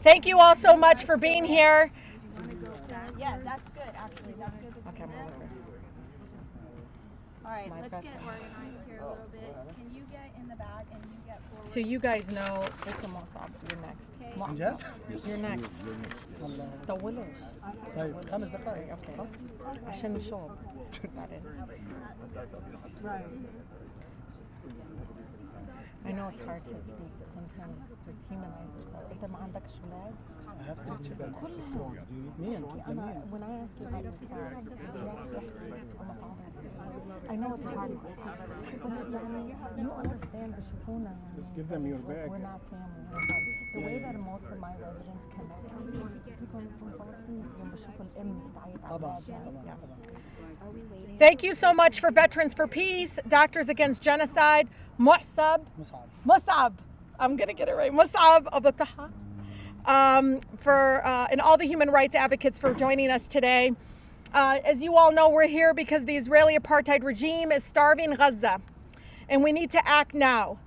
Thank you all so much for being here. Yeah, that's good, actually. That's good. Okay, I'm over. All right, let's get organized here a little bit. Can you get in the back and you get forward? So you guys know, you're next. إنجاز؟ You're next. والله طولش. طيب 5 دقائق Okay. صح؟ عشان الشغل. بعدين. I know it's hard to speak, but sometimes just humanize yourself. أنت ما عندكش ولاد؟ I have 3 children. كلهم. مين؟ أنا when I ask you about yourself, I'm a father. I know it's hard. بس يعني you understand بشوفونا يعني. Just give them your bag. We're not family. The way that most of my residents connect to people from Palestine, يوم بشوفوا الأم بتعيط على طبعا أولادها. طبعا. Thank you so much for Veterans for Peace, Doctors Against Genocide, Musab, I'm going to get it right, Musab of Ataha, and all the human rights advocates for joining us today. As you all know, we're here because the Israeli apartheid regime is starving Gaza, and we need to act now.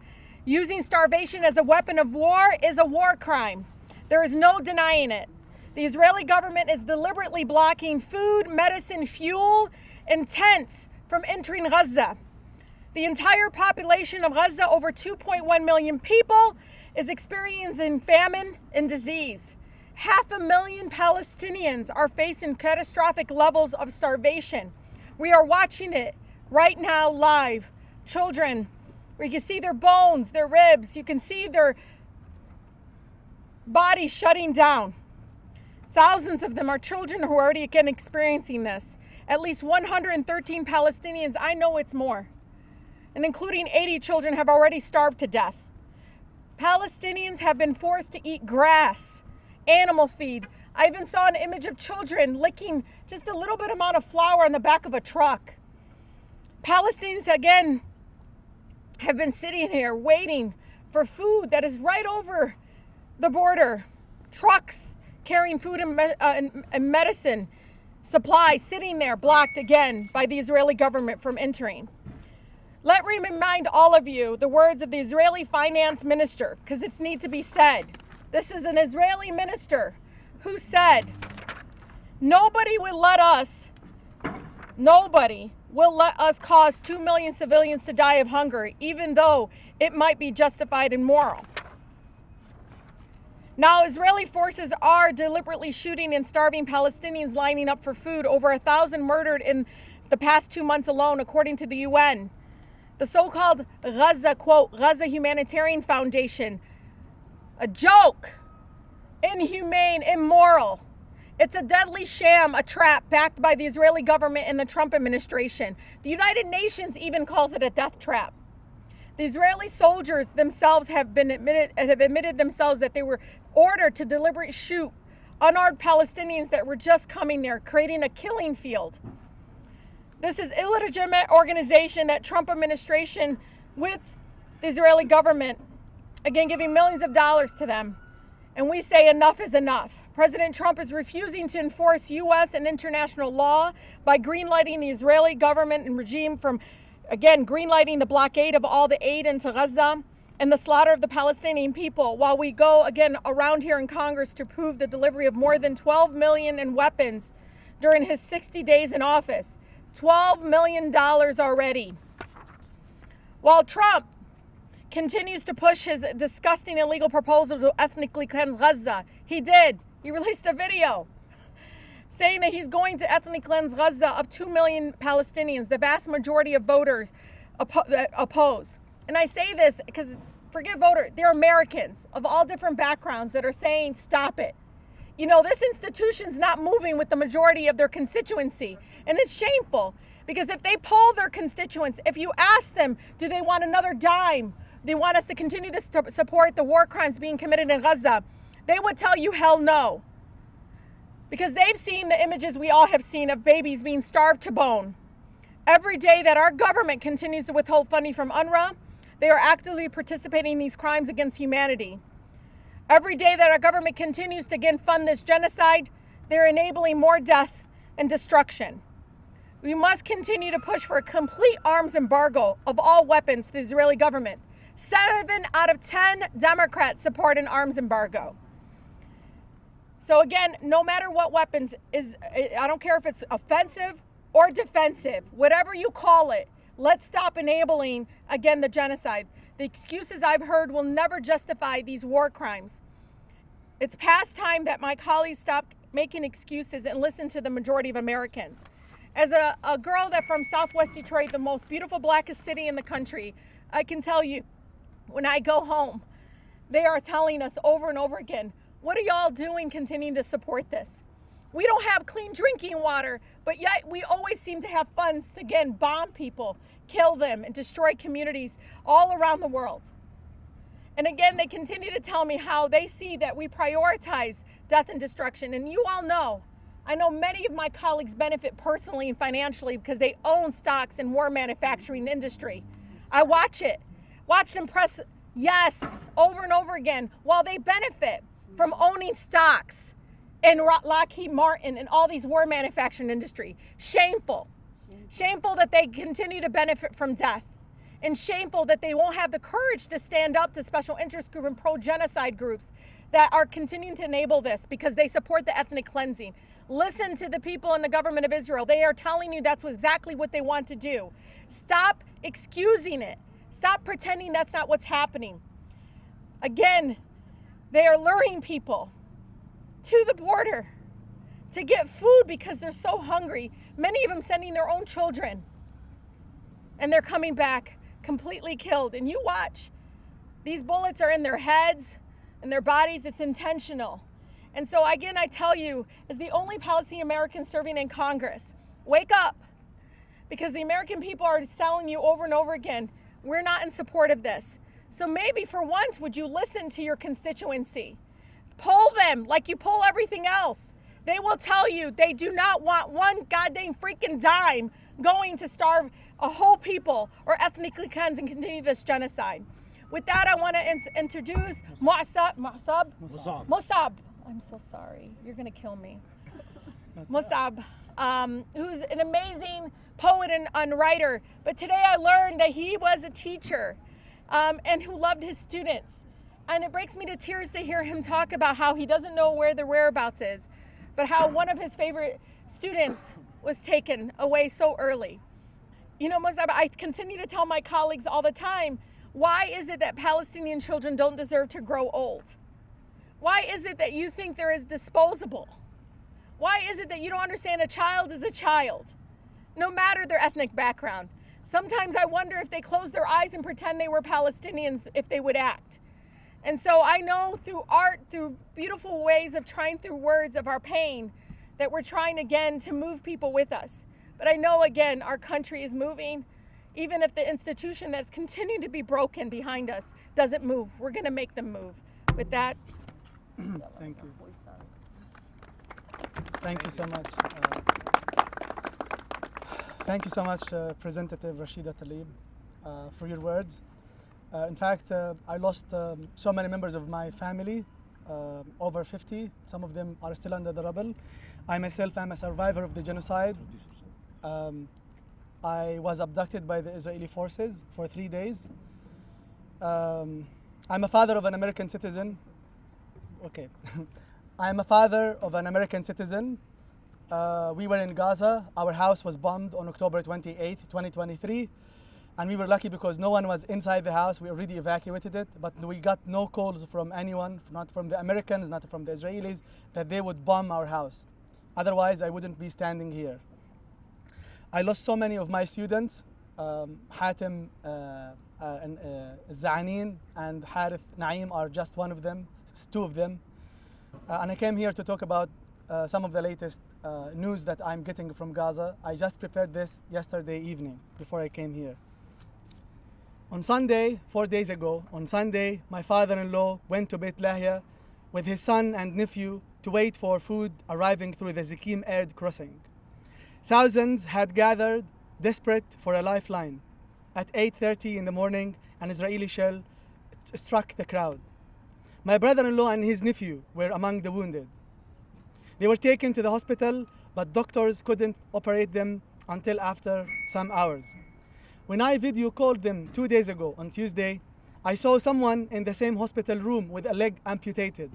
Using starvation as a weapon of war is a war crime. There is no denying it. The Israeli government is deliberately blocking food, medicine, fuel, and tents from entering Gaza. The entire population of Gaza, over 2.1 million people, is experiencing famine and disease. 500,000 Palestinians are facing catastrophic levels of starvation. We are watching it right now live. Children, where you can see their bones, their ribs, you can see their bodies shutting down. Thousands of them are children who are already again experiencing this. At least 113 Palestinians, I know it's more, and including 80 children, have already starved to death. Palestinians have been forced to eat grass, animal feed. I even saw an image of children licking just a little bit amount of flour on the back of a truck. Palestinians, again, have been sitting here waiting for food that is right over the border. Trucks carrying food and medicine supplies sitting there blocked again by the Israeli government from entering. Let me remind all of you the words of the Israeli finance minister, because it needs to be said. This is an Israeli minister who said, nobody will let us cause 2 million civilians to die of hunger, even though it might be justified and moral. Now, Israeli forces are deliberately shooting and starving Palestinians lining up for food. Over 1,000 murdered in the past 2 months alone, according to the UN. The so-called Gaza, quote, Gaza Humanitarian Foundation, a joke, inhumane, immoral. It's a deadly sham, a trap backed by the Israeli government and the Trump administration. The United Nations even calls it a death trap. The Israeli soldiers themselves have admitted themselves that they were ordered to deliberately shoot unarmed Palestinians that were just coming there, creating a killing field. This is illegitimate organization that Trump administration with the Israeli government, again giving millions of dollars to them. And we say enough is enough. President Trump is refusing to enforce U.S. and international law by greenlighting the Israeli government and regime from, again, greenlighting the blockade of all the aid into Gaza and the slaughter of the Palestinian people, while we go, again, around here in Congress to prove the delivery of more than $12 million in weapons during his 60 days in office. $12 million already. While Trump continues to push his disgusting illegal proposal to ethnically cleanse Gaza, he released a video saying that he's going to ethnically cleanse Gaza of 2 million Palestinians, the vast majority of voters oppose. And I say this because, forget voter, they're Americans of all different backgrounds that are saying, stop it. You know, this institution's not moving with the majority of their constituency. And it's shameful, because if they poll their constituents, if you ask them, do they want another dime? They want us to continue to support the war crimes being committed in Gaza, they would tell you hell no. Because they've seen the images we all have seen of babies being starved to bone. Every day that our government continues to withhold funding from UNRWA, they are actively participating in these crimes against humanity. Every day that our government continues to again fund this genocide, they're enabling more death and destruction. We must continue to push for a complete arms embargo of all weapons to the Israeli government. 7 out of 10 Democrats support an arms embargo. So again, no matter what weapons I don't care if it's offensive or defensive, whatever you call it, let's stop enabling, again, the genocide. The excuses I've heard will never justify these war crimes. It's past time that my colleagues stop making excuses and listen to the majority of Americans. As a girl that from Southwest Detroit, the most beautiful, blackest city in the country, I can tell you, when I go home, they are telling us over and over again, what are y'all doing continuing to support this? We don't have clean drinking water, but yet we always seem to have funds to, again, bomb people, kill them, and destroy communities all around the world. And again, they continue to tell me how they see that we prioritize death and destruction. And you all know, I know many of my colleagues benefit personally and financially because they own stocks in war manufacturing industry. I watch them press yes over and over again while they benefit from owning stocks in Lockheed Martin and all these war manufacturing industry. Shameful. Shameful that they continue to benefit from death. And shameful that they won't have the courage to stand up to special interest groups and pro-genocide groups that are continuing to enable this because they support the ethnic cleansing. Listen to the people in the government of Israel. They are telling you that's exactly what they want to do. Stop excusing it. Stop pretending that's not what's happening. Again, they are luring people to the border to get food because they're so hungry. Many of them sending their own children. And they're coming back completely killed. And you watch. These bullets are in their heads and their bodies. It's intentional. And so again, I tell you, as the only Palestinian American serving in Congress, wake up. Because the American people are telling you over and over again, we're not in support of this. So maybe for once, would you listen to your constituency? Poll them like you poll everything else. They will tell you they do not want one goddamn freaking dime going to starve a whole people or ethnically cleanse and continue this genocide. With that, I want to introduce Mossab. I'm so sorry. You're going to kill me. Mossab, who's an amazing poet and writer. But today I learned that he was a teacher and who loved his students. And it breaks me to tears to hear him talk about how he doesn't know where their whereabouts is, but how one of his favorite students was taken away so early. You know, Mossab, I continue to tell my colleagues all the time, why is it that Palestinian children don't deserve to grow old? Why is it that you think they're as disposable? Why is it that you don't understand a child is a child, no matter their ethnic background? Sometimes I wonder if they closed their eyes and pretend they were Palestinians, if they would act. And so I know through art, through beautiful ways of trying through words of our pain, that we're trying again to move people with us. But I know again, our country is moving, even if the institution that's continuing to be broken behind us doesn't move. We're gonna make them move. With that. Thank you. Thank you so much. Thank you so much, Representative Rashida Tlaib, for your words. In fact, I lost so many members of my family, over 50. Some of them are still under the rubble. I myself am a survivor of the genocide. I was abducted by the Israeli forces for 3 days. I'm a father of an American citizen. Okay. I'm a father of an American citizen. We were in Gaza. Our house was bombed on October 28, 2023. And we were lucky because no one was inside the house. We already evacuated it, but we got no calls from anyone, not from the Americans, not from the Israelis, that they would bomb our house. Otherwise, I wouldn't be standing here. I lost so many of my students. Hatem Zanin and Harith Naim are just one of them, two of them. And I came here to talk about some of the latest news that I'm getting from Gaza. I just prepared this yesterday evening before I came here. On Sunday, 4 days ago, on Sunday, my father-in-law went to Beit Lahia with his son and nephew to wait for food arriving through the Zikim Air crossing. Thousands had gathered, desperate for a lifeline. At 8:30 in the morning, an Israeli shell struck the crowd. My brother-in-law and his nephew were among the wounded. They were taken to the hospital, but doctors couldn't operate them until after some hours. When I video called them 2 days ago on Tuesday, I saw someone in the same hospital room with a leg amputated.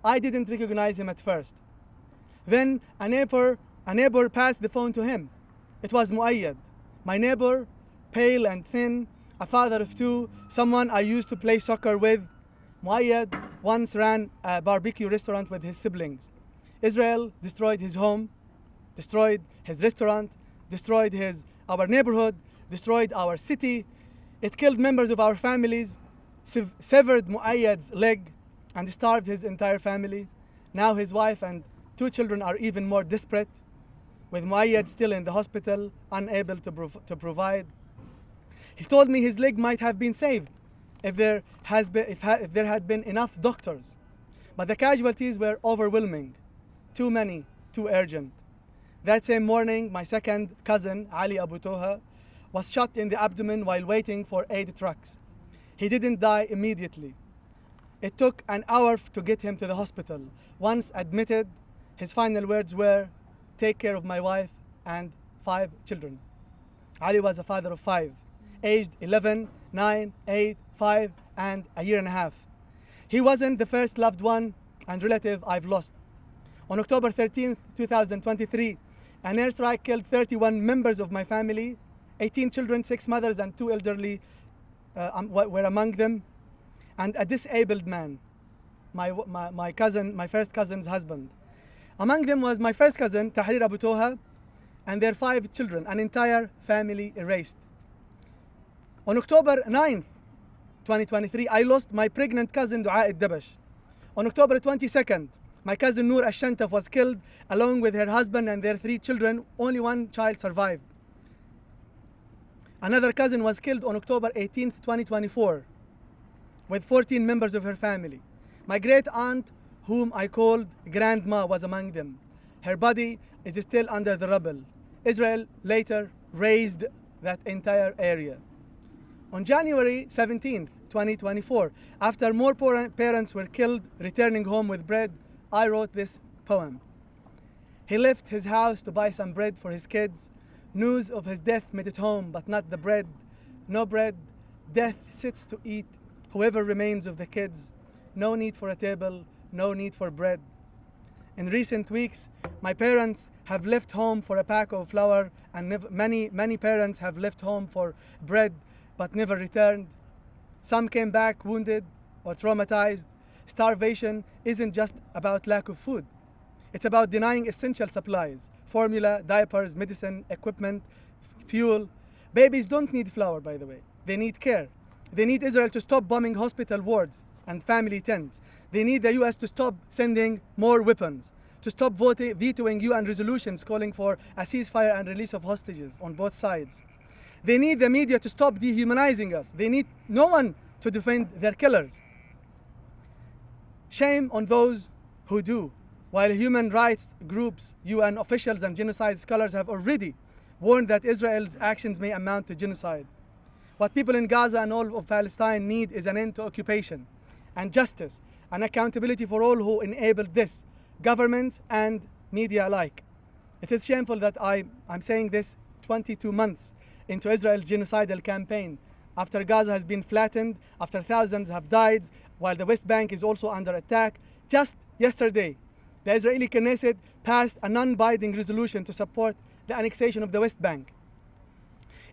I didn't recognize him at first. Then a neighbor passed the phone to him. It was Muayyad, my neighbor, pale and thin, a father of two, someone I used to play soccer with. Muayyad once ran a barbecue restaurant with his siblings. Israel destroyed his home, destroyed his restaurant, destroyed our neighborhood, destroyed our city. It killed members of our families, severed Muayyad's leg, and starved his entire family. Now his wife and 2 children are even more desperate, with Muayyad still in the hospital, unable to provide. He told me his leg might have been saved if there had been enough doctors. But the casualties were overwhelming. Too many, too urgent. That same morning, my second cousin, Ali Abu Toha, was shot in the abdomen while waiting for aid trucks. He didn't die immediately. It took an hour to get him to the hospital. Once admitted, his final words were, "Take care of my wife and 5 children." Ali was a father of 5, aged 11, 9, 8, 5, and a year and a half. He wasn't the first loved one and relative I've lost. On October 13th, 2023, an airstrike killed 31 members of my family. 18 children, 6 mothers, and 2 elderly were among them, and a disabled man, my first cousin's husband. Among them was my first cousin, Tahrir Abu Toha, and their 5 children, an entire family erased. On October 9th, 2023, I lost my pregnant cousin, Dua al-Dabash. On October 22nd, my cousin Noor Ashantaf was killed along with her husband and their 3 children. Only 1 child survived. Another cousin was killed on October 18th, 2024, with 14 members of her family. My great aunt, whom I called Grandma, was among them. Her body is still under the rubble. Israel later razed that entire area. On January 17th, 2024, after more parents were killed returning home with bread, I wrote this poem. He left his house to buy some bread for his kids. News of his death made it home, but not the bread. No bread, death sits to eat whoever remains of the kids. No need for a table, no need for bread. In recent weeks, my parents have left home for a pack of flour, and many parents have left home for bread, but never returned. Some came back wounded or traumatized. Starvation isn't just about lack of food. It's about denying essential supplies, formula, diapers, medicine, equipment, fuel. Babies don't need flour, by the way. They need care. They need Israel to stop bombing hospital wards and family tents. They need the US to stop sending more weapons, to stop vetoing UN resolutions calling for a ceasefire and release of hostages on both sides. They need the media to stop dehumanizing us. They need no one to defend their killers. Shame on those who do. While human rights groups, UN officials, and genocide scholars have already warned that Israel's actions may amount to genocide. What people in Gaza and all of Palestine need is an end to occupation and justice and accountability for all who enabled this, governments and media alike. It is shameful that I'm saying this 22 months into Israel's genocidal campaign, after Gaza has been flattened, after thousands have died, while the West Bank is also under attack. Just yesterday, the Israeli Knesset passed a non-binding resolution to support the annexation of the West Bank.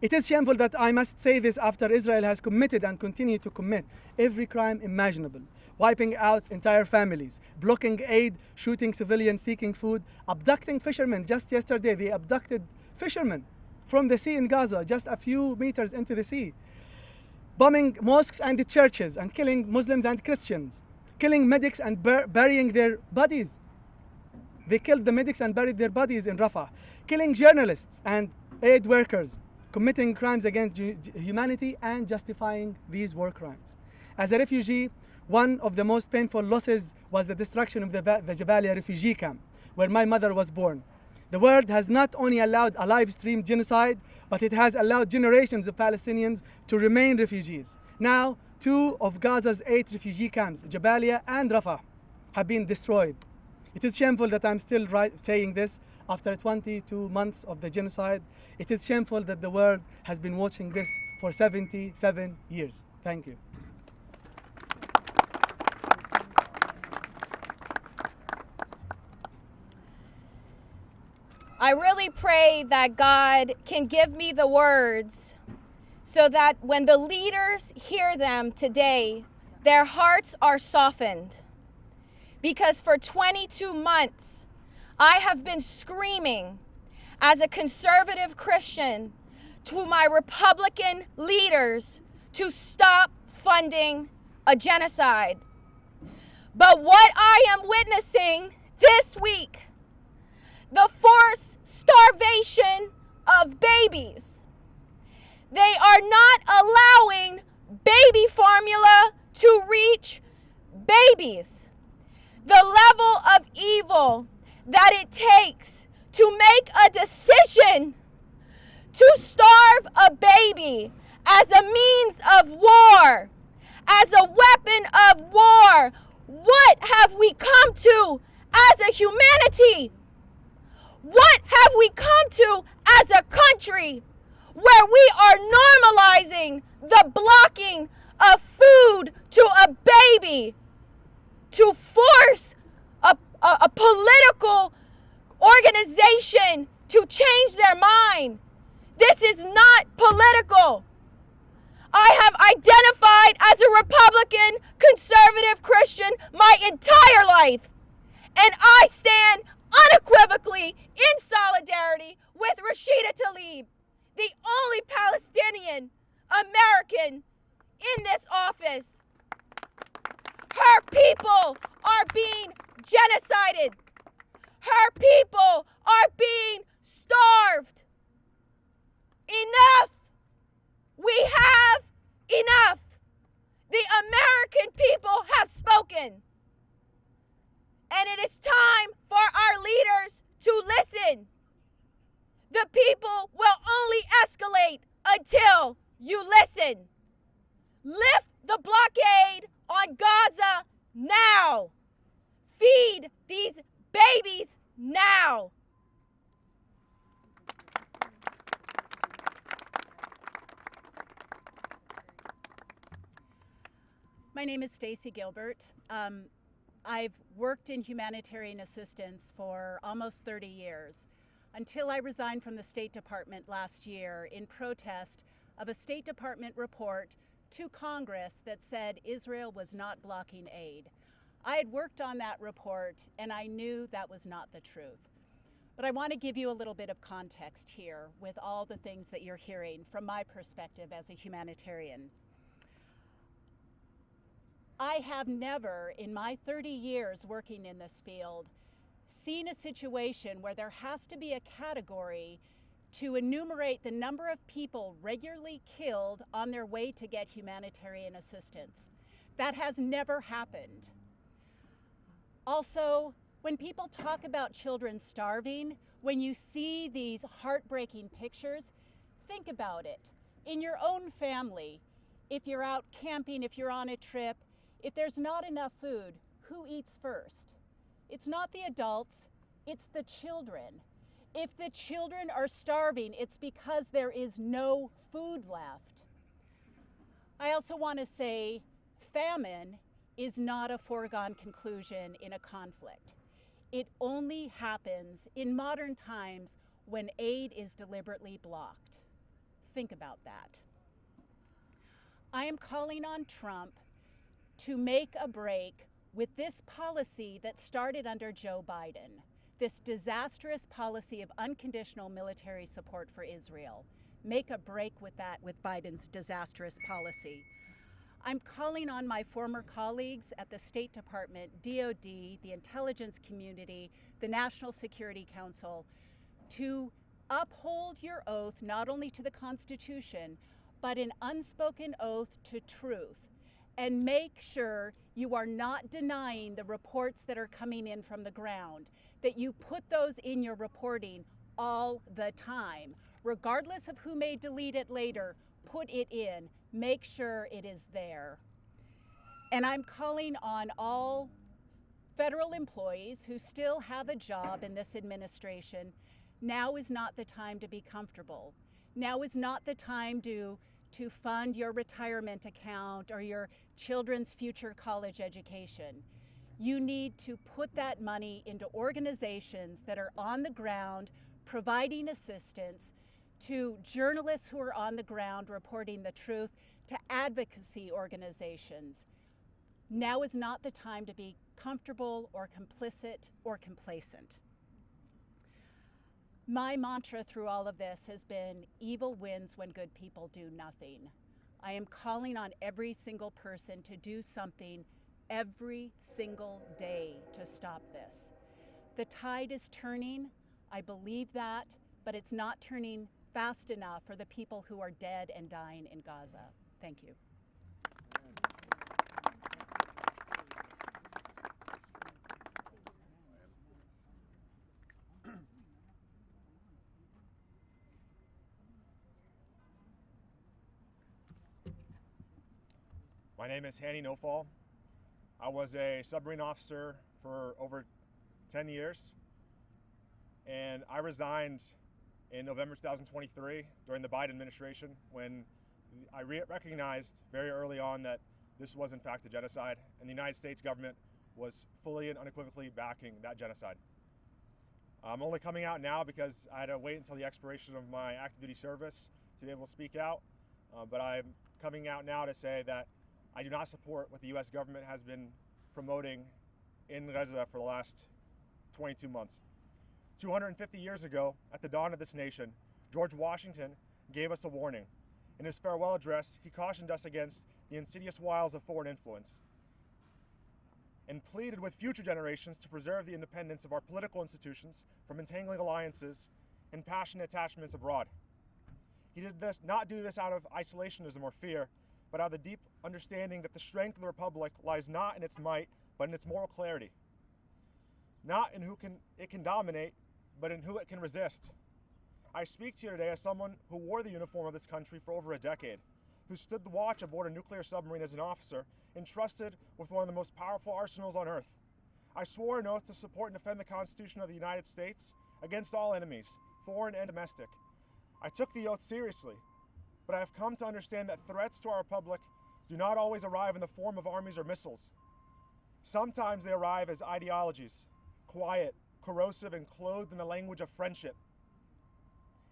It is shameful that I must say this after Israel has committed and continued to commit every crime imaginable, wiping out entire families, blocking aid, shooting civilians seeking food, abducting fishermen. Just yesterday, they abducted fishermen from the sea in Gaza, just a few meters into the sea, bombing mosques and churches and killing Muslims and Christians, killing medics and burying their bodies. They killed the medics and buried their bodies in Rafah, killing journalists and aid workers, committing crimes against humanity and justifying these war crimes. As a refugee, one of the most painful losses was the destruction of the Jabalia refugee camp, where my mother was born. The world has not only allowed a live-streamed genocide, but it has allowed generations of Palestinians to remain refugees. Now, 2 of Gaza's 8 refugee camps, Jabalia and Rafah, have been destroyed. It is shameful that I'm still saying this after 22 months of the genocide. It is shameful that the world has been watching this for 77 years. Thank you. I really pray that God can give me the words so that when the leaders hear them today, their hearts are softened. Because for 22 months, I have been screaming as a conservative Christian to my Republican leaders to stop funding a genocide. But what I am witnessing this week, the forced starvation of babies. They are not allowing baby formula to reach babies. The level of evil that it takes to make a decision to starve a baby as a means of war, as a weapon of war. What have we come to as a humanity? What have we come to as a country where we are normalizing the blocking of food to a baby to force a political organization to change their mind? This is not political. I have identified as a Republican, conservative Christian my entire life, and I stand unequivocally in solidarity with Rashida Tlaib, the only Palestinian American in this office. Her people are being genocided. Her people are being starved. Enough. We have enough. The American people have spoken. And it is time for our leaders to listen. The people will only escalate until you listen. Lift the blockade on Gaza now. Feed these babies now. My name is Stacy Gilbert. I've worked in humanitarian assistance for almost 30 years until I resigned from the State Department last year in protest of a State Department report to Congress that said Israel was not blocking aid. I had worked on that report and I knew that was not the truth. But I want to give you a little bit of context here with all the things that you're hearing from my perspective as a humanitarian. I have never, in my 30 years working in this field, seen a situation where there has to be a category to enumerate the number of people regularly killed on their way to get humanitarian assistance. That has never happened. Also, when people talk about children starving, when you see these heartbreaking pictures, think about it. In your own family, if you're out camping, if you're on a trip, if there's not enough food, who eats first? It's not the adults, it's the children. If the children are starving, it's because there is no food left. I also want to say famine is not a foregone conclusion in a conflict. It only happens in modern times when aid is deliberately blocked. Think about that. I am calling on Trump to make a break with this policy that started under Joe Biden, this disastrous policy of unconditional military support for Israel. Make a break with that, with Biden's disastrous policy. I'm calling on my former colleagues at the State Department, DOD, the intelligence community, the National Security Council, to uphold your oath not only to the Constitution, but an unspoken oath to truth. And make sure you are not denying the reports that are coming in from the ground, that you put those in your reporting all the time. Regardless of who may delete it later, put it in. Make sure it is there. And I'm calling on all federal employees who still have a job in this administration. Now is not the time to be comfortable. Now is not the time to fund your retirement account or your children's future college education. You need to put that money into organizations that are on the ground providing assistance to journalists who are on the ground reporting the truth, to advocacy organizations. Now is not the time to be comfortable or complicit or complacent. My mantra through all of this has been, evil wins when good people do nothing. I am calling on every single person to do something every single day to stop this. The tide is turning, I believe that, but it's not turning fast enough for the people who are dead and dying in Gaza. Thank you. My name is Hanny Nofal. I was a submarine officer for over 10 years, and I resigned in November 2023 during the Biden administration when I recognized very early on that this was in fact a genocide, and the United States government was fully and unequivocally backing that genocide. I'm only coming out now because I had to wait until the expiration of my active duty service to be able to speak out, but I'm coming out now to say that I do not support what the U.S. government has been promoting in Gaza for the last 22 months. 250 years ago, at the dawn of this nation, George Washington gave us a warning. In his farewell address, he cautioned us against the insidious wiles of foreign influence and pleaded with future generations to preserve the independence of our political institutions from entangling alliances and passionate attachments abroad. He did not do this out of isolationism or fear, but out of the deep understanding that the strength of the Republic lies not in its might, but in its moral clarity. Not in who it can dominate, but in who it can resist. I speak to you today as someone who wore the uniform of this country for over a decade, who stood the watch aboard a nuclear submarine as an officer, entrusted with one of the most powerful arsenals on Earth. I swore an oath to support and defend the Constitution of the United States against all enemies, foreign and domestic. I took the oath seriously, but I have come to understand that threats to our republic do not always arrive in the form of armies or missiles. Sometimes they arrive as ideologies, quiet, corrosive, and clothed in the language of friendship.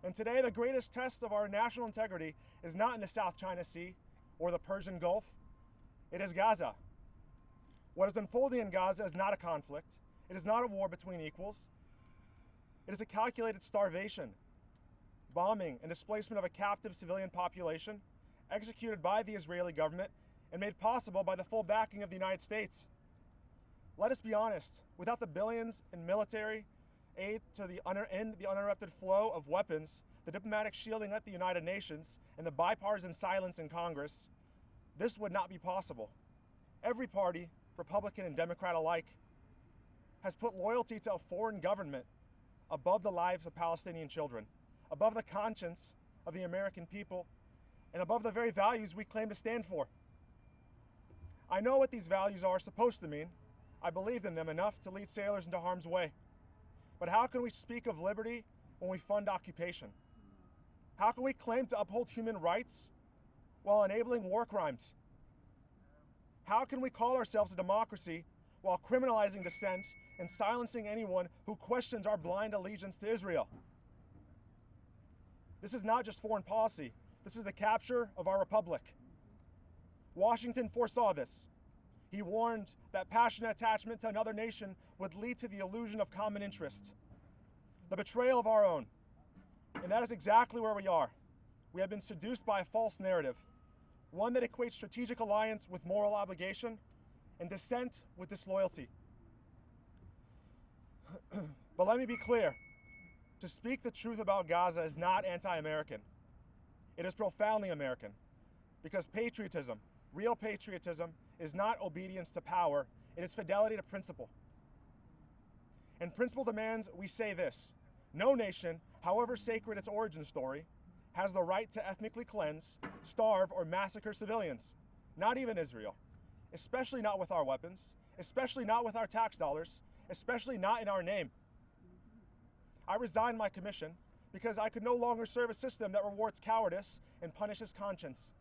And today, the greatest test of our national integrity is not in the South China Sea or the Persian Gulf. It is Gaza. What is unfolding in Gaza is not a conflict. It is not a war between equals. It is a calculated starvation, bombing, and displacement of a captive civilian population executed by the Israeli government and made possible by the full backing of the United States. Let us be honest, without the billions in military aid to end the uninterrupted flow of weapons, the diplomatic shielding at the United Nations, and the bipartisan silence in Congress, this would not be possible. Every party, Republican and Democrat alike, has put loyalty to a foreign government above the lives of Palestinian children, above the conscience of the American people, and above the very values we claim to stand for. I know what these values are supposed to mean. I believed in them enough to lead sailors into harm's way. But how can we speak of liberty when we fund occupation? How can we claim to uphold human rights while enabling war crimes? How can we call ourselves a democracy while criminalizing dissent and silencing anyone who questions our blind allegiance to Israel? This is not just foreign policy. This is the capture of our republic. Washington foresaw this. He warned that passionate attachment to another nation would lead to the illusion of common interest, the betrayal of our own. And that is exactly where we are. We have been seduced by a false narrative, one that equates strategic alliance with moral obligation and dissent with disloyalty. But let me be clear. To speak the truth about Gaza is not anti-American. It is profoundly American, because patriotism, real patriotism, is not obedience to power, it is fidelity to principle. And principle demands we say this: no nation, however sacred its origin story, has the right to ethnically cleanse, starve, or massacre civilians, not even Israel, especially not with our weapons, especially not with our tax dollars, especially not in our name. I resigned my commission because I could no longer serve a system that rewards cowardice and punishes conscience.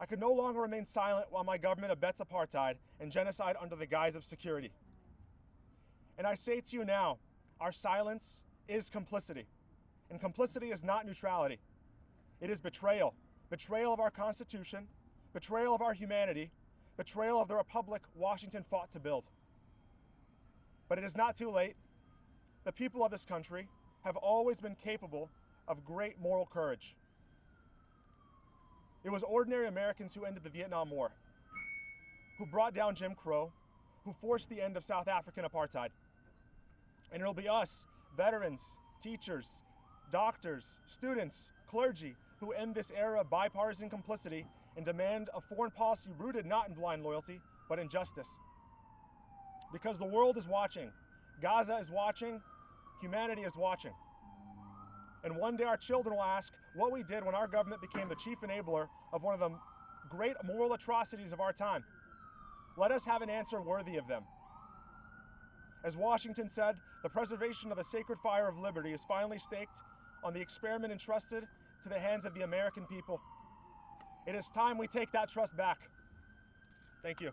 I could no longer remain silent while my government abets apartheid and genocide under the guise of security. And I say to you now, our silence is complicity. And complicity is not neutrality. It is betrayal. Betrayal of our Constitution, betrayal of our humanity, betrayal of the republic Washington fought to build. But it is not too late. The people of this country have always been capable of great moral courage. It was ordinary Americans who ended the Vietnam War, who brought down Jim Crow, who forced the end of South African apartheid. And it'll be us, veterans, teachers, doctors, students, clergy, who end this era of bipartisan complicity and demand a foreign policy rooted not in blind loyalty, but in justice. Because the world is watching, Gaza is watching, humanity is watching. And one day our children will ask what we did when our government became the chief enabler of one of the great moral atrocities of our time. Let us have an answer worthy of them. As Washington said, the preservation of the sacred fire of liberty is finally staked on the experiment entrusted to the hands of the American people. It is time we take that trust back. Thank you.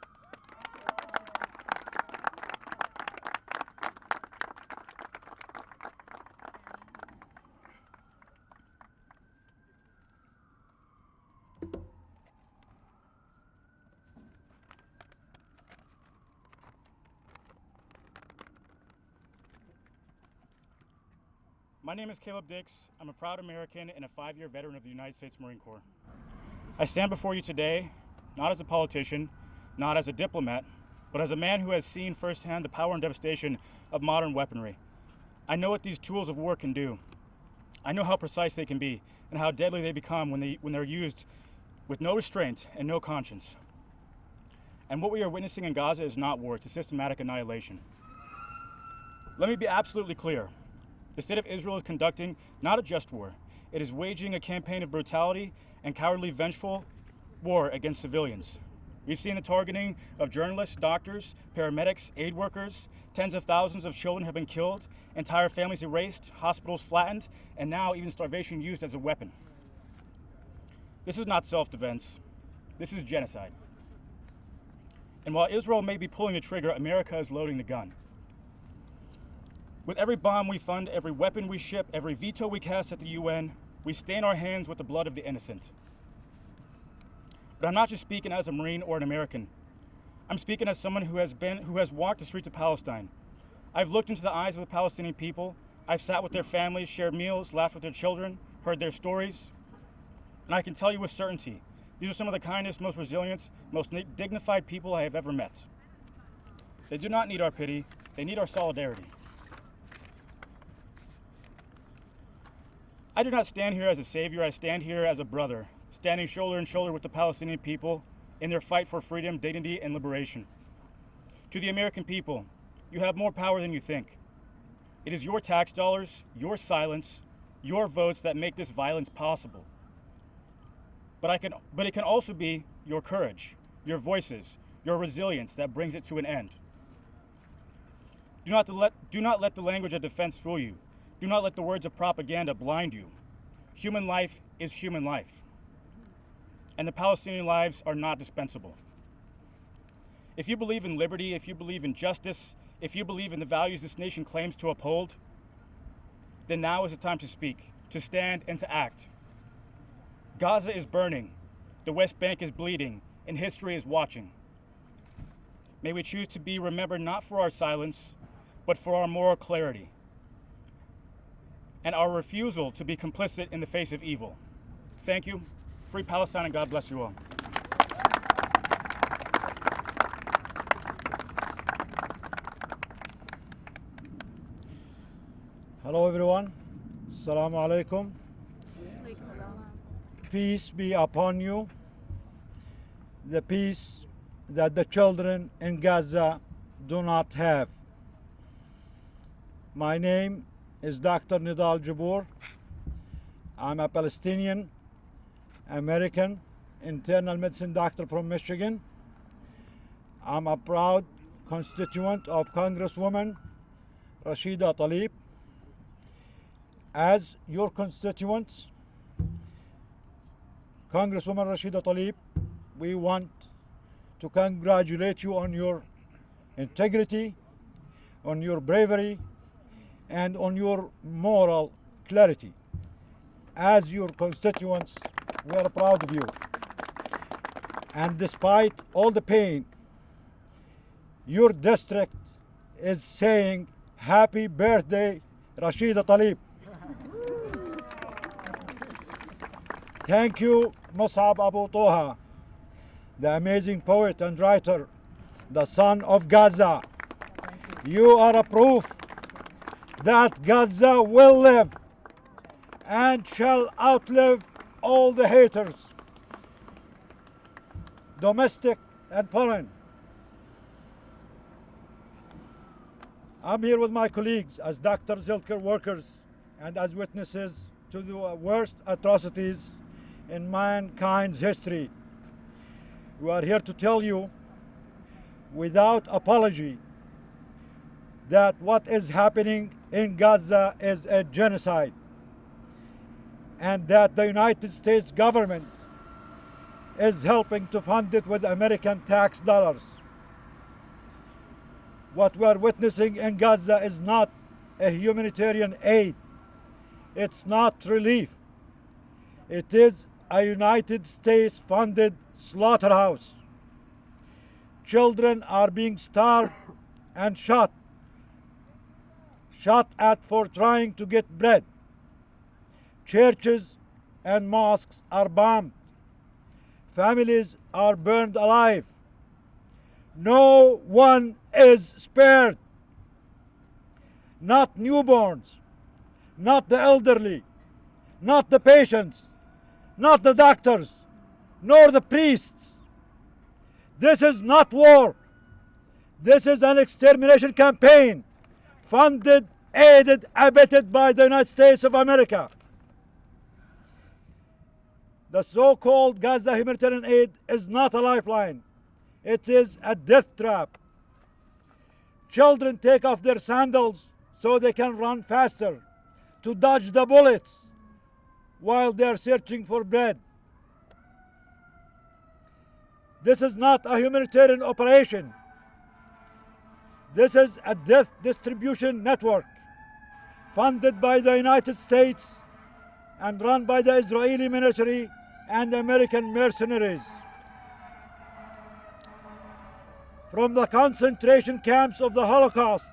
My name is Caleb Dix. I'm a proud American and a 5-year veteran of the United States Marine Corps. I stand before you today, not as a politician, not as a diplomat, but as a man who has seen firsthand the power and devastation of modern weaponry. I know what these tools of war can do. I know how precise they can be and how deadly they become when they're used with no restraint and no conscience. And what we are witnessing in Gaza is not war, it's a systematic annihilation. Let me be absolutely clear. The state of Israel is conducting not a just war. It is waging a campaign of brutality and cowardly, vengeful war against civilians. We've seen the targeting of journalists, doctors, paramedics, aid workers. Tens of thousands of children have been killed, entire families erased, hospitals flattened, and now even starvation used as a weapon. This is not self-defense. This is genocide. And while Israel may be pulling the trigger, America is loading the gun. With every bomb we fund, every weapon we ship, every veto we cast at the UN, we stain our hands with the blood of the innocent. But I'm not just speaking as a Marine or an American. I'm speaking as someone who has walked the streets of Palestine. I've looked into the eyes of the Palestinian people. I've sat with their families, shared meals, laughed with their children, heard their stories. And I can tell you with certainty, these are some of the kindest, most resilient, most dignified people I have ever met. They do not need our pity, they need our solidarity. I do not stand here as a savior, I stand here as a brother, standing shoulder to shoulder with the Palestinian people in their fight for freedom, dignity, and liberation. To the American people, you have more power than you think. It is your tax dollars, your silence, your votes that make this violence possible. But it can also be your courage, your voices, your resilience that brings it to an end. Do not let the language of defense fool you. Do not let the words of propaganda blind you. Human life is human life. And the Palestinian lives are not dispensable. If you believe in liberty, if you believe in justice, if you believe in the values this nation claims to uphold, then now is the time to speak, to stand, and to act. Gaza is burning, the West Bank is bleeding, and history is watching. May we choose to be remembered not for our silence, but for our moral clarity, and our refusal to be complicit in the face of evil. Thank you. Free Palestine, and God bless you all. Hello everyone. Assalamu alaikum. Peace be upon you. The peace that the children in Gaza do not have. My name is Dr. Nidal Jabour. I'm a Palestinian American internal medicine doctor from Michigan. I'm a proud constituent of Congresswoman Rashida Tlaib. As your constituent, Congresswoman Rashida Tlaib, we want to congratulate you on your integrity, on your bravery, and on your moral clarity. As your constituents, we are proud of you. And despite all the pain, your district is saying happy birthday, Rashida Tlaib. Thank you, Mus'ab Abu Toha, the amazing poet and writer, the son of Gaza. You are a proof that Gaza will live and shall outlive all the haters, domestic and foreign. I'm here with my colleagues as doctors, healthcare workers, and as witnesses to the worst atrocities in mankind's history. We are here to tell you, without apology, that what is happening in Gaza is a genocide, and that the United States government is helping to fund it with American tax dollars. What we are witnessing in Gaza is not a humanitarian aid. It's not relief. It is a United States funded slaughterhouse. Children are being starved and shot at for trying to get bread. Churches and mosques are bombed. Families are burned alive. No one is spared. Not newborns, not the elderly, not the patients, not the doctors, nor the priests. This is not war. This is an extermination campaign funded, aided, abetted by the United States of America. The so-called Gaza humanitarian aid is not a lifeline. It is a death trap. Children take off their sandals so they can run faster, to dodge the bullets while they are searching for bread. This is not a humanitarian operation. This is a death distribution network funded by the United States and run by the Israeli military and American mercenaries. From the concentration camps of the Holocaust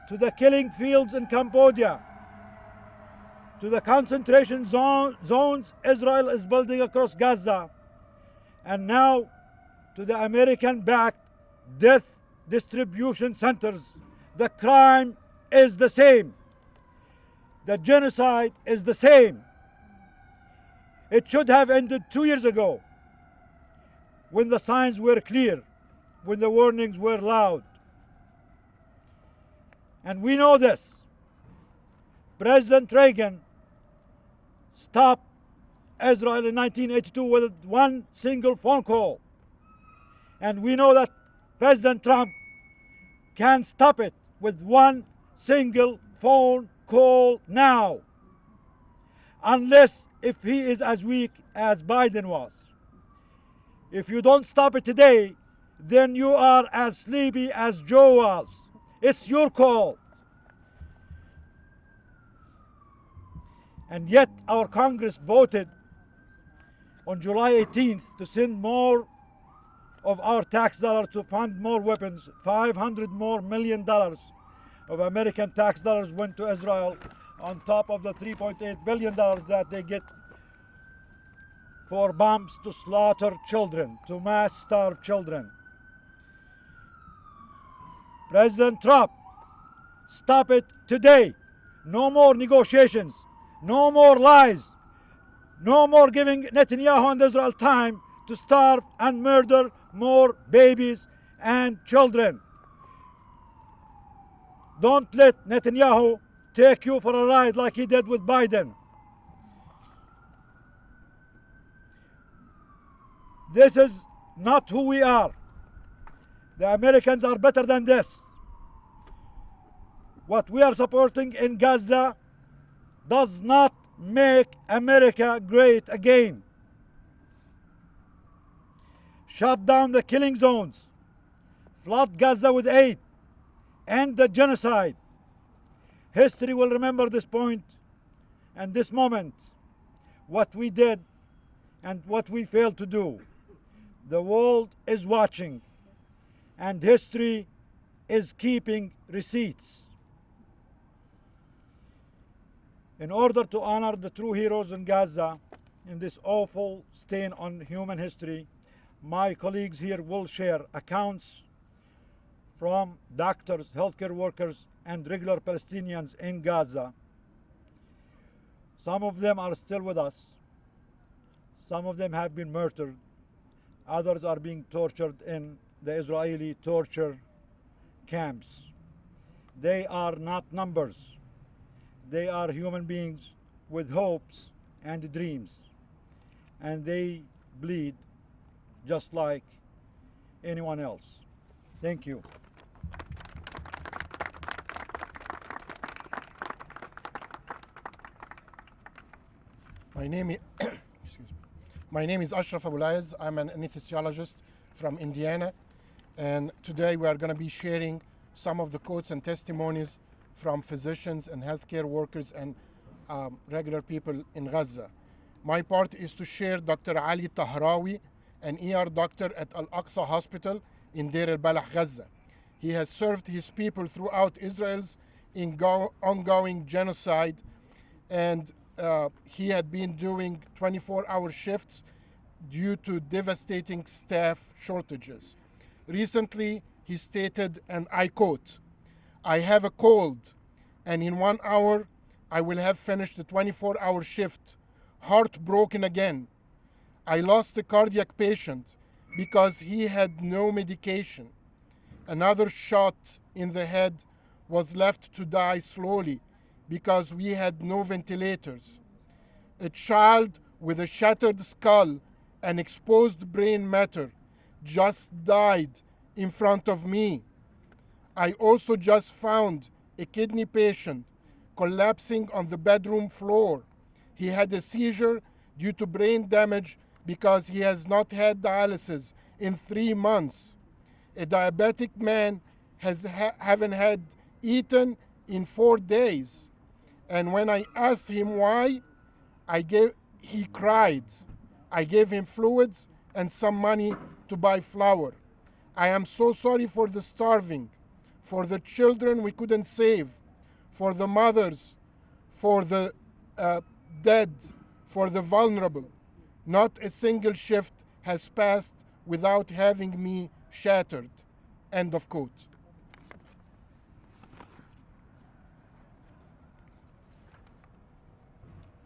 to the killing fields in Cambodia to the concentration zones Israel is building across Gaza, and now to the American-backed death distribution centers, the crime is the same. The genocide is the same. It should have ended 2 years ago, when the signs were clear, when the warnings were loud. And we know this. President Reagan stopped Israel in 1982 with one single phone call. And we know that President Trump can stop it with one single phone call now, unless if he is as weak as Biden was. If you don't stop it today, then you are as sleepy as Joe was. It's your call. And yet our Congress voted on July 18th to send more of our tax dollars to fund more weapons. $500 million more of American tax dollars went to Israel on top of the $3.8 billion that they get for bombs to slaughter children, to mass starve children. President Trump, stop it today. No more negotiations. No more lies. No more giving Netanyahu and Israel time to starve and murder more babies and children. Don't let Netanyahu take you for a ride like he did with Biden. This is not who we are. The Americans are better than this. What we are supporting in Gaza does not make America great again. Shut down the killing zones, flood Gaza with aid, end the genocide, History will remember this point and this moment, what we did and what we failed to do. The world is watching, and history is keeping receipts. In order to honor the true heroes in Gaza in this awful stain on human history, my colleagues here will share accounts from doctors, healthcare workers, and regular Palestinians in Gaza. Some of them are still with us. Some of them have been murdered. Others are being tortured in the Israeli torture camps. They are not numbers. They are human beings with hopes and dreams. And they bleed just like anyone else. Thank you. My name is My name is Ashraf Abulaiz. I'm an anesthesiologist from Indiana, and today we are going to be sharing some of the quotes and testimonies from physicians and healthcare workers and regular people in Gaza. My part is to share Dr. Ali Tahrawi, an ER doctor at Al-Aqsa Hospital in Deir al-Balah, Gaza. He has served his people throughout Israel's ongoing genocide, and he had been doing 24-hour shifts due to devastating staff shortages. Recently, he stated, and I quote, "I have a cold, and in 1 hour, I will have finished the 24-hour shift, heartbroken again. I lost a cardiac patient because he had no medication. Another shot in the head was left to die slowly because we had no ventilators. A child with a shattered skull and exposed brain matter just died in front of me. I also just found a kidney patient collapsing on the bedroom floor. He had a seizure due to brain damage because he has not had dialysis in 3 months. A diabetic man haven't had eaten in 4 days. And when I asked him why, he cried. I gave him fluids and some money to buy flour. I am so sorry for the starving, for the children we couldn't save, for the mothers, for the dead, for the vulnerable. Not a single shift has passed without having me shattered." End of quote.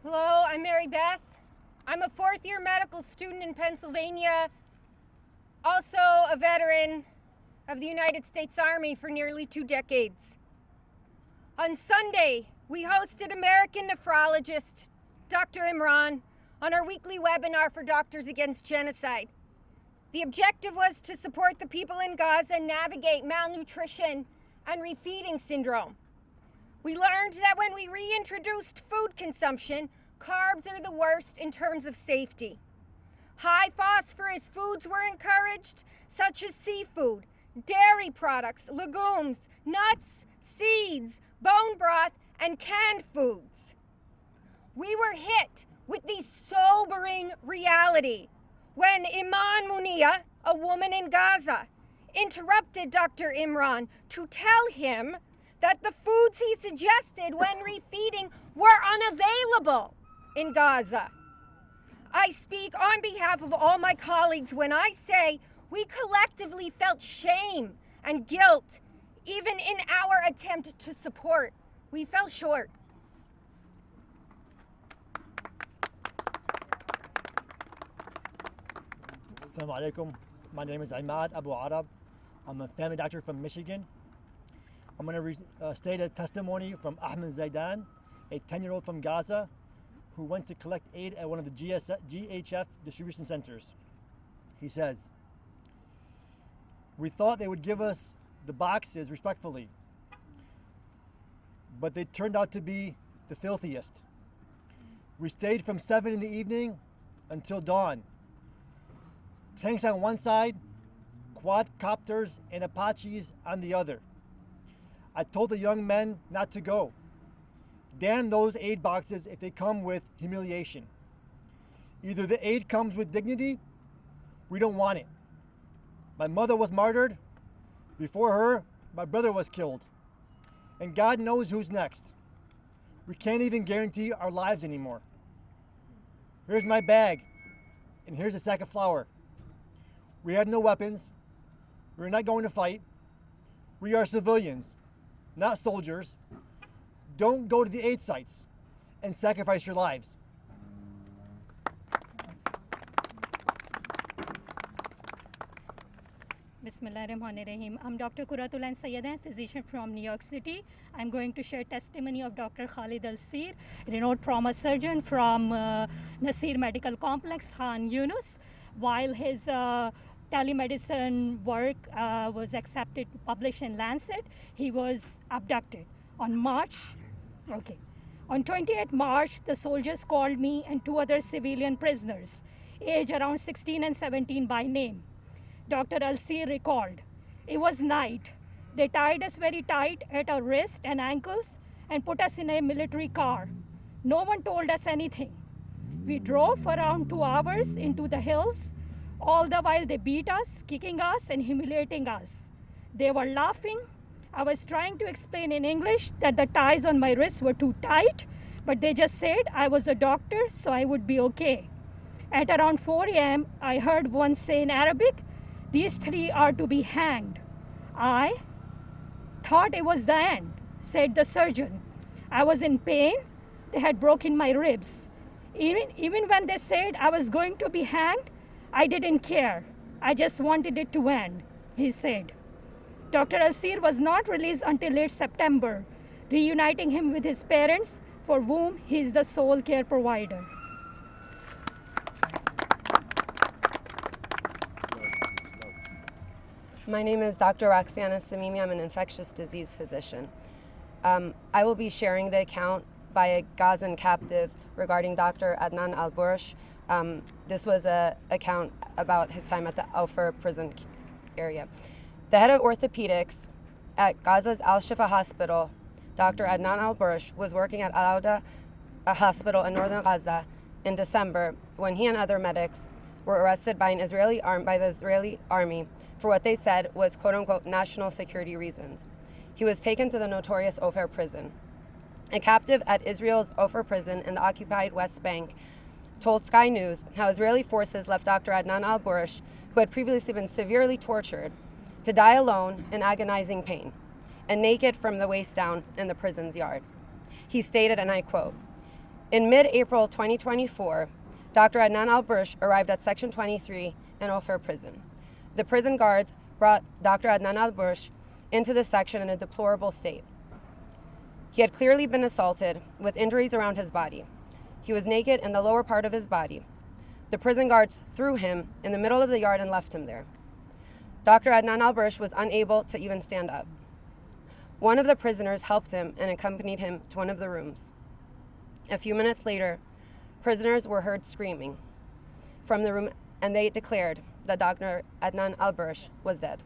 Hello, I'm Mary Beth. I'm a 4th-year medical student in Pennsylvania, also a veteran of the United States Army for nearly 2 decades. On Sunday, we hosted American nephrologist Dr. Imran on our weekly webinar for Doctors Against Genocide. The objective was to support the people in Gaza navigate malnutrition and refeeding syndrome. We learned that when we reintroduced food consumption, carbs are the worst in terms of safety. High phosphorus foods were encouraged, such as seafood, dairy products, legumes, nuts, seeds, bone broth, and canned foods. We were hit with the sobering reality when Iman Munia, a woman in Gaza, interrupted Dr. Imran to tell him that the foods he suggested when refeeding were unavailable in Gaza. I speak on behalf of all my colleagues when I say we collectively felt shame and guilt, even in our attempt to support. We fell short. Assalamu alaikum. My name is Imad Abu Arab. I'm a family doctor from Michigan. I'm going to state a testimony from Ahmed Zaidan, a 10-year-old from Gaza who went to collect aid at one of the GHF distribution centers. He says, "We thought they would give us the boxes respectfully, but they turned out to be the filthiest. We stayed from 7 in the evening until dawn. Tanks on one side, quadcopters and Apaches on the other. I told the young men not to go. damn those aid boxes if they come with humiliation. Either the aid comes with dignity, we don't want it. My mother was martyred. Before her, my brother was killed. And God knows who's next. We can't even guarantee our lives anymore. Here's my bag, and here's a sack of flour. We have no weapons. We're not going to fight. We are civilians, not soldiers. Don't go to the aid sites and sacrifice your lives. Bismillahirrahmanirrahim. I'm Dr. Quratullah Sayyidah, physician from New York City. I'm going to share testimony of Dr. Khalid Al-Sir, renowned trauma surgeon from Nasir Medical Complex, Khan Yunus. While his telemedicine work was accepted to publish in Lancet, he was abducted. On 28 March, the soldiers called me and 2 other civilian prisoners, aged around 16 and 17 by name. Dr. Al-Sir recalled, it was night. They tied us very tight at our wrists and ankles and put us in a military car. No one told us anything. We drove for around 2 hours into the hills. All the while they beat us, kicking us and humiliating us. They were laughing. I was trying to explain in English that the ties on my wrists were too tight, but they just said I was a doctor, so I would be okay. At around 4 a.m., I heard one say in Arabic, these 3 are to be hanged. I thought it was the end, said the surgeon. I was in pain. They had broken my ribs. Even when they said I was going to be hanged, I didn't care. I just wanted it to end, he said. Dr. Al-Sir was not released until late September, reuniting him with his parents, for whom he is the sole care provider. My name is Dr. Roxana Samimi. I'm an infectious disease physician. I will be sharing the account by a Gazan captive regarding Dr. Adnan Al-Bursh. This was an account about his time at the Al-Fur prison area. The head of orthopedics at Gaza's Al-Shifa hospital, Dr. Adnan Al-Bursh, was working at Al-Auda, a hospital in northern Gaza, in December when he and other medics were arrested by the Israeli army for what they said was quote-unquote national security reasons. He was taken to the notorious Ofer prison. A captive at Israel's Ofer prison in the occupied West Bank told Sky News how Israeli forces left Dr. Adnan Al-Bursh, who had previously been severely tortured, to die alone in agonizing pain and naked from the waist down in the prison's yard. He stated, and I quote, in mid-April 2024, Dr. Adnan Al-Bursh arrived at Section 23 in Ofer prison. The prison guards brought Dr. Adnan Al-Bursh into the section in a deplorable state. He had clearly been assaulted with injuries around his body. He was naked in the lower part of his body. The prison guards threw him in the middle of the yard and left him there. Dr. Adnan Al-Bursh was unable to even stand up. One of the prisoners helped him and accompanied him to one of the rooms. A few minutes later, prisoners were heard screaming from the room, and they declared that Dr. Adnan Al-Bursh was dead.